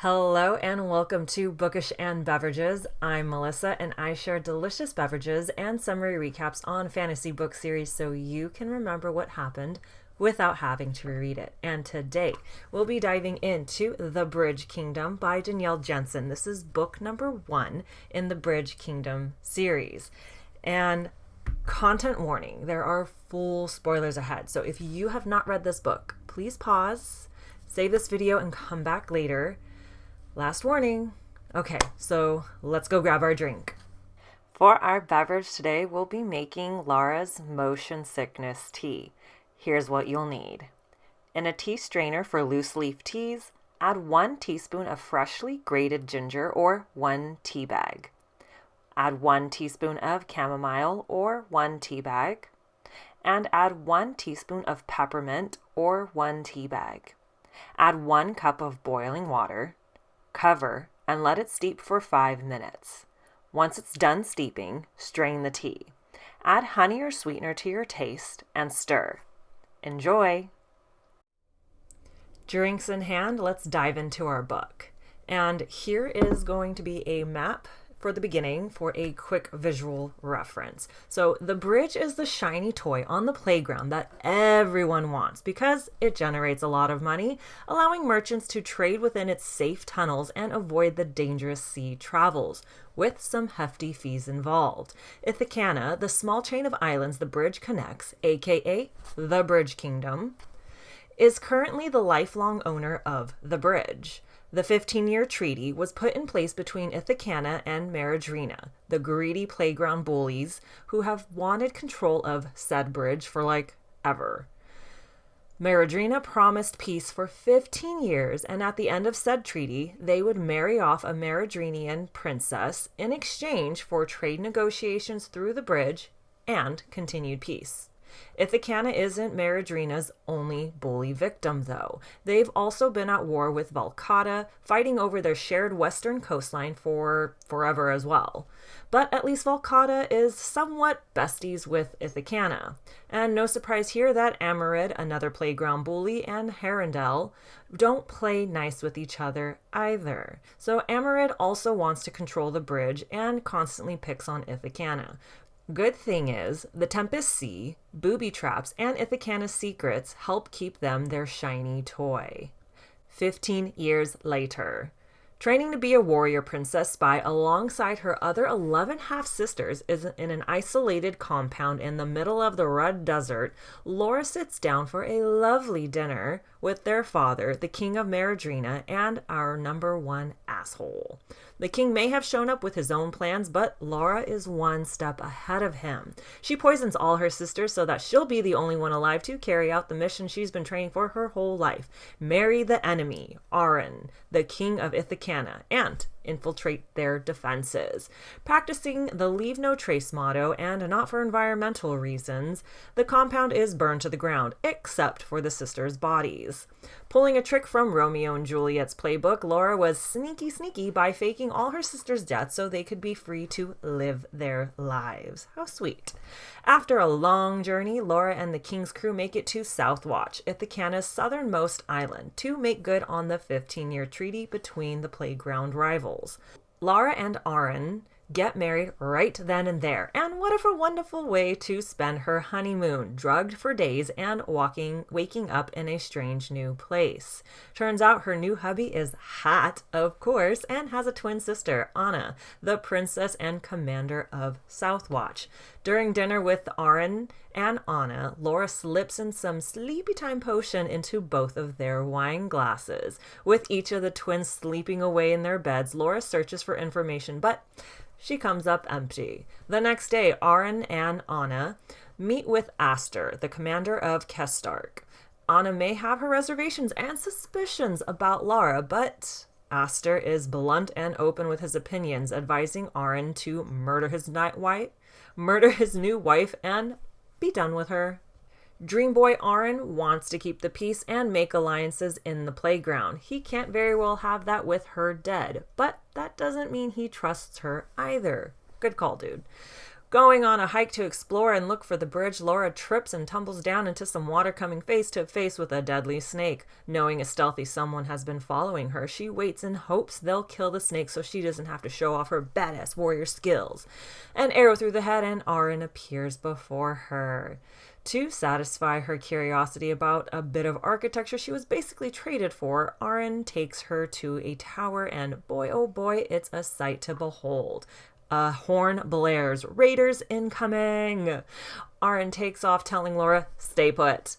Hello and welcome to Bookish and Beverages. I'm Melissa and I share delicious beverages and summary recaps on fantasy book series so you can remember what happened without having to reread it. And today we'll be diving into The Bridge Kingdom by Danielle Jensen. This is book number 1 in the Bridge Kingdom series. And content warning, there are full spoilers ahead. So if you have not read this book, please pause, save this video and come back later. Last warning. Okay, so let's go grab our drink. For our beverage today, we'll be making Lara's motion sickness tea. Here's what you'll need. In a tea strainer for loose leaf teas, add 1 teaspoon of freshly grated ginger or 1 tea bag. Add 1 teaspoon of chamomile or 1 tea bag. And add 1 teaspoon of peppermint or 1 tea bag. Add 1 cup of boiling water. Cover and let it steep for 5 minutes. Once it's done steeping, strain the tea. Add honey or sweetener to your taste and stir. Enjoy! Drinks in hand, let's dive into our book. And here is going to be a map for the beginning for a quick visual reference. So the bridge is the shiny toy on the playground that everyone wants because it generates a lot of money, allowing merchants to trade within its safe tunnels and avoid the dangerous sea travels, with some hefty fees involved. Ithacanna, the small chain of islands the bridge connects, aka the Bridge Kingdom, is currently the lifelong owner of the bridge. The 15-year treaty was put in place between Ithacanna and Maradrina, the greedy playground bullies who have wanted control of said bridge for ever. Maradrina promised peace for 15 years, and at the end of said treaty, they would marry off a Maradrinian princess in exchange for trade negotiations through the bridge and continued peace. Ithacanna isn't Maradrina's only bully victim, though. They've also been at war with Valcata, fighting over their shared western coastline for forever as well. But at least Valcata is somewhat besties with Ithacanna. And no surprise here that Amarid, another playground bully, and Herondel don't play nice with each other either. So Amarid also wants to control the bridge and constantly picks on Ithacanna. Good thing is, the Tempest Sea, booby traps, and Ithacanna's secrets help keep them their shiny toy. 15 years later. Training to be a warrior princess spy alongside her other 11 half-sisters is in an isolated compound in the middle of the Red Desert. Lara sits down for a lovely dinner with their father, the King of Maradrina, and our number 1 asshole. The king may have shown up with his own plans, but Lara is 1 step ahead of him. She poisons all her sisters so that she'll be the only one alive to carry out the mission she's been training for her whole life. Marry the enemy, Aran, the king of Ithacanna, and infiltrate their defenses. Practicing the leave no trace motto and not for environmental reasons, the compound is burned to the ground, except for the sisters' bodies. Pulling a trick from Romeo and Juliet's playbook, Lara was sneaky by faking all her sisters' deaths so they could be free to live their lives. How sweet. After a long journey, Lara and the king's crew make it to Southwatch, Ithacanna's southernmost island, to make good on the 15-year treaty between the playground rivals. Lara and Aran get married right then and there, and what a wonderful way to spend her honeymoon, drugged for days and waking up in a strange new place. Turns out her new hubby is hot, of course, and has a twin sister, Anna, the princess and commander of Southwatch. During dinner with Aran and Anna, Lara slips in some sleepy time potion into both of their wine glasses. With each of the twins sleeping away in their beds, Lara searches for information, but she comes up empty. The next day, Aran and Anna meet with Aster, the commander of Kestark. Anna may have her reservations and suspicions about Lara, but Aster is blunt and open with his opinions, advising Aran to murder his new wife and be done with her. Dream boy Aran wants to keep the peace and make alliances in the playground. He can't very well have that with her dead, but that doesn't mean he trusts her either. Good call, dude. Going on a hike to explore and look for the bridge, Lara trips and tumbles down into some water, coming face to face with a deadly snake. Knowing a stealthy someone has been following her, she waits in hopes they'll kill the snake so she doesn't have to show off her badass warrior skills. An arrow through the head and Arin appears before her. To satisfy her curiosity about a bit of architecture she was basically traded for, Arin takes her to a tower, and boy oh boy, it's a sight to behold. A horn blares. Raiders incoming! Arin takes off telling Lara, stay put.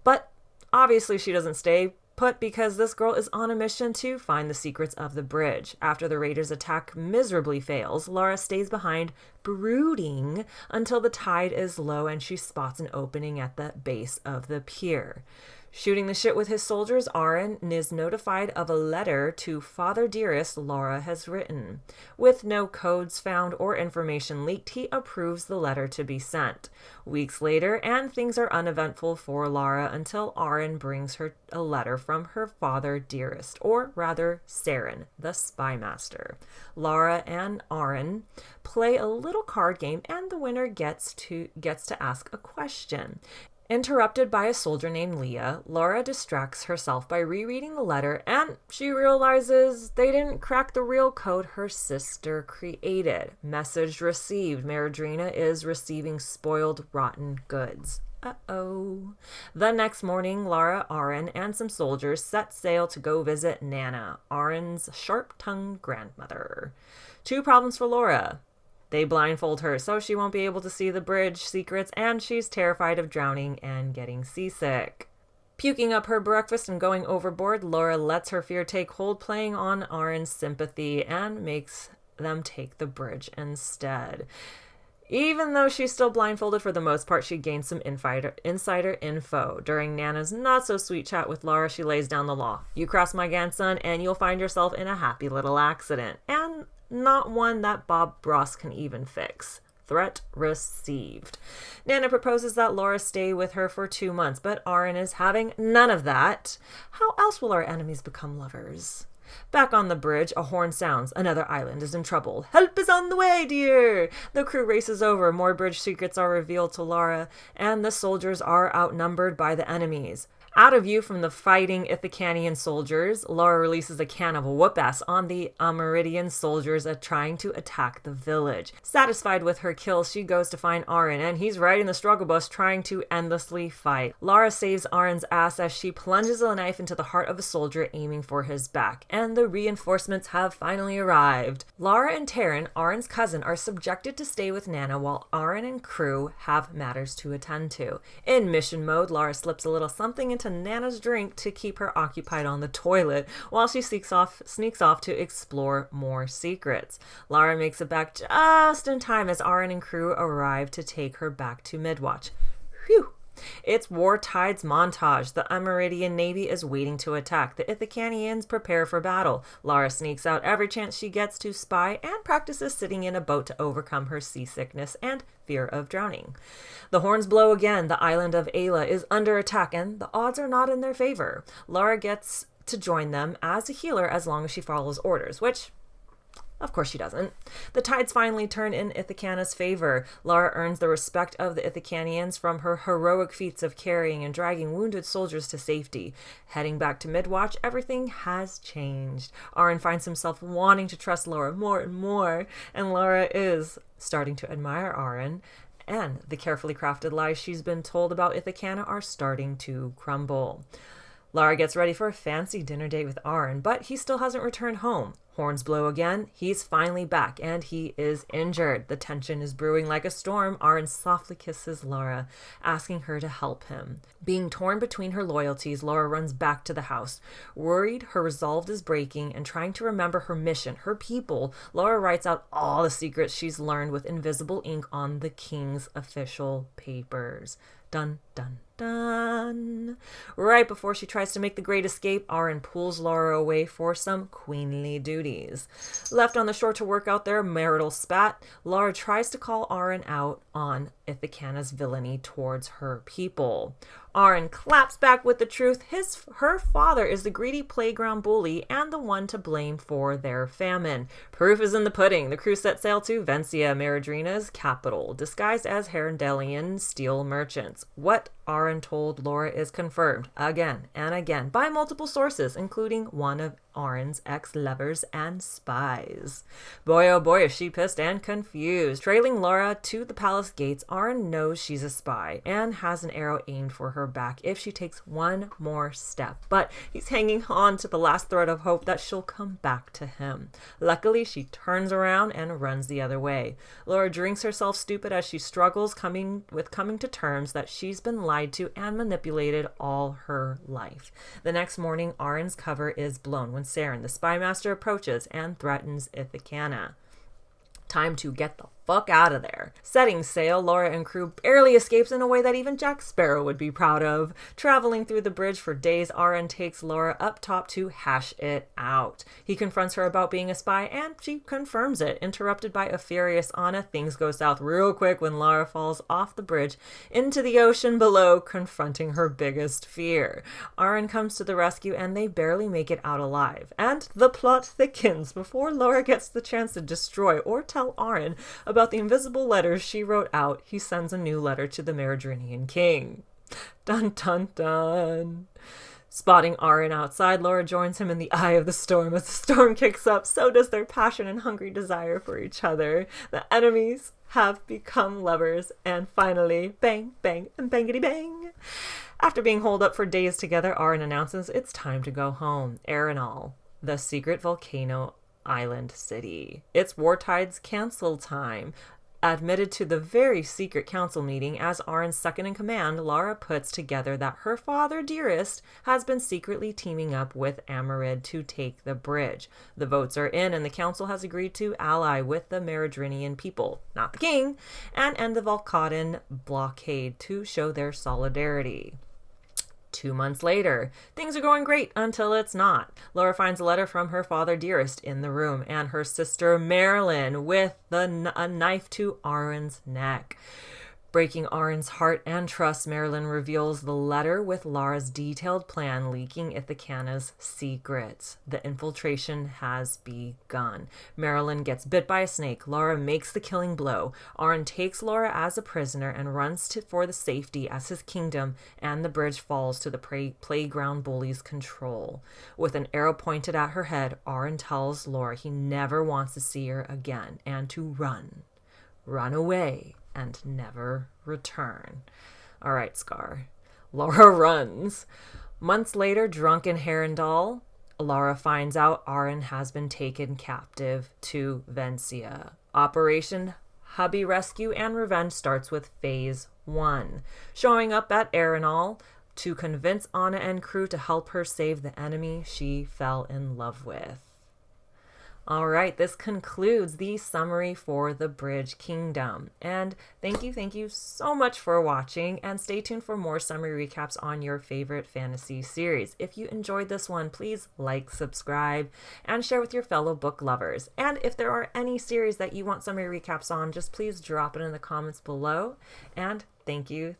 But obviously she doesn't stay put because this girl is on a mission to find the secrets of the bridge. After the raiders' attack miserably fails, Lara stays behind, brooding until the tide is low and she spots an opening at the base of the pier. Shooting the shit with his soldiers, Arin is notified of a letter to Father Dearest Lara has written. With no codes found or information leaked, he approves the letter to be sent. Weeks later, and things are uneventful for Lara until Arin brings her a letter from her Father Dearest, or rather Saren, the spy master. Lara and Arin play a little card game, and the winner gets to ask a question. Interrupted by a soldier named Leah, Lara distracts herself by rereading the letter, and she realizes they didn't crack the real code her sister created. Message received. Maradrina is receiving spoiled, rotten goods. Uh-oh. The next morning, Lara, Arin, and some soldiers set sail to go visit Nana, Arin's sharp-tongued grandmother. Two problems for Lara. They blindfold her so she won't be able to see the bridge secrets, and she's terrified of drowning and getting seasick. Puking up her breakfast and going overboard, Lara lets her fear take hold, playing on Arin's sympathy, and makes them take the bridge instead. Even though she's still blindfolded for the most part, she gains some insider info. During Nana's not-so-sweet chat with Lara, she lays down the law. You cross my grandson, and you'll find yourself in a happy little accident. And not one that Bob Ross can even fix. Threat received. Nana proposes that Lara stay with her for 2 months, but Arin is having none of that. How else will our enemies become lovers? Back on the bridge, a horn sounds. Another island is in trouble. Help is on the way, dear! The crew races over. More bridge secrets are revealed to Lara, and the soldiers are outnumbered by the enemies. Out of view from the fighting Ithacanian soldiers, Lara releases a can of whoop-ass on the Amaridian soldiers trying to attack the village. Satisfied with her kill, she goes to find Arin, and he's riding the struggle bus trying to endlessly fight. Lara saves Arin's ass as she plunges a knife into the heart of a soldier aiming for his back, and the reinforcements have finally arrived. Lara and Taryn, Arin's cousin, are subjected to stay with Nana while Arin and crew have matters to attend to. In mission mode, Lara slips a little something into Nana's drink to keep her occupied on the toilet while she sneaks off to explore more secrets. Lara makes it back just in time as Arin and crew arrive to take her back to Midwatch. Phew! It's War Tides montage. The Amaridian Navy is waiting to attack. The Ithacanians prepare for battle. Lara sneaks out every chance she gets to spy and practices sitting in a boat to overcome her seasickness and fear of drowning. The horns blow again. The island of Ayla is under attack, and the odds are not in their favor. Lara gets to join them as a healer as long as she follows orders, which of course she doesn't. The tides finally turn in Ithacana's favor. Lara earns the respect of the Ithacanians from her heroic feats of carrying and dragging wounded soldiers to safety. Heading back to Midwatch, everything has changed. Arin finds himself wanting to trust Lara more and more, and Lara is starting to admire Arin, and the carefully crafted lies she's been told about Ithacana are starting to crumble. Lara gets ready for a fancy dinner date with Arin, but he still hasn't returned home. Horns blow again. He's finally back, and he is injured. The tension is brewing like a storm. Arin softly kisses Lara, asking her to help him. Being torn between her loyalties, Lara runs back to the house. Worried her resolve is breaking and trying to remember her mission, her people, Lara writes out all the secrets she's learned with invisible ink on the king's official papers. Dun, dun, dun. dun. Right before she tries to make the great escape, Arin pulls Lara away for some queenly duties. Left on the shore to work out their marital spat, Lara tries to call Arin out on Ithacanna's villainy towards her people. Arin claps back with the truth. Her father is the greedy playground bully and the one to blame for their famine. Proof is in the pudding. The crew set sail to Vencia, Meridrina's capital, disguised as Herondalian steel merchants. What Arin told Lara is confirmed again and again by multiple sources, including one of Arin's ex-lovers and spies. Boy, oh boy, is she pissed and confused. Trailing Lara to the palace gates, Arin knows she's a spy and has an arrow aimed for her back if she takes one more step. But he's hanging on to the last thread of hope that she'll come back to him. Luckily, she turns around and runs the other way. Lara drinks herself stupid as she struggles coming to terms that she's been lied to and manipulated all her life. The next morning, Arin's cover is blown when Saren, the spy master, approaches and threatens Ithacanna. Time to get the fuck out of there. Setting sail, Lara and crew barely escapes in a way that even Jack Sparrow would be proud of. Traveling through the bridge for days, Arin takes Lara up top to hash it out. He confronts her about being a spy, and she confirms it. Interrupted by a furious Anna, things go south real quick when Lara falls off the bridge into the ocean below, confronting her biggest fear. Arin comes to the rescue, and they barely make it out alive. And the plot thickens. Before Lara gets the chance to destroy or tell Arin about the invisible letters she wrote out, he sends a new letter to the Meridrinian king. Dun dun dun. Spotting Arin outside, Lara joins him in the eye of the storm. As the storm kicks up, so does their passion and hungry desire for each other. The enemies have become lovers, and finally, bang, bang, and bangity bang. After being holed up for days together, Arin announces it's time to go home. Arenal, the secret volcano island city. It's Wartide's cancel time. Admitted to the very secret council meeting as Arin's second in command, Lara puts together that her father, Dearest, has been secretly teaming up with Amarid to take the bridge. The votes are in, and the council has agreed to ally with the Meridrinian people, not the king, and end the Volcadan blockade to show their solidarity. 2 months later, things are going great until it's not. Lara finds a letter from her father, Dearest, in the room, and her sister, Marilyn, with a knife to Arin's neck. Breaking Arin's heart and trust, Marilyn reveals the letter with Lara's detailed plan leaking Ithacanna's secrets. The infiltration has begun. Marilyn gets bit by a snake. Lara makes the killing blow. Arin takes Lara as a prisoner and runs for the safety as his kingdom and the bridge falls to the playground bully's control. With an arrow pointed at her head, Arin tells Lara he never wants to see her again and to run. Run away and never return. All right, Scar. Lara runs. Months later, drunk in Herondal, Lara finds out Arin has been taken captive to Vencia. Operation Hubby Rescue and Revenge starts with Phase 1. Showing up at Arenal to convince Anna and crew to help her save the enemy she fell in love with. All right, this concludes the summary for the Bridge Kingdom. And thank you so much for watching, and stay tuned for more summary recaps on your favorite fantasy series. If you enjoyed this one, please like, subscribe, and share with your fellow book lovers. And if there are any series that you want summary recaps on, just please drop it in the comments below. And thank you.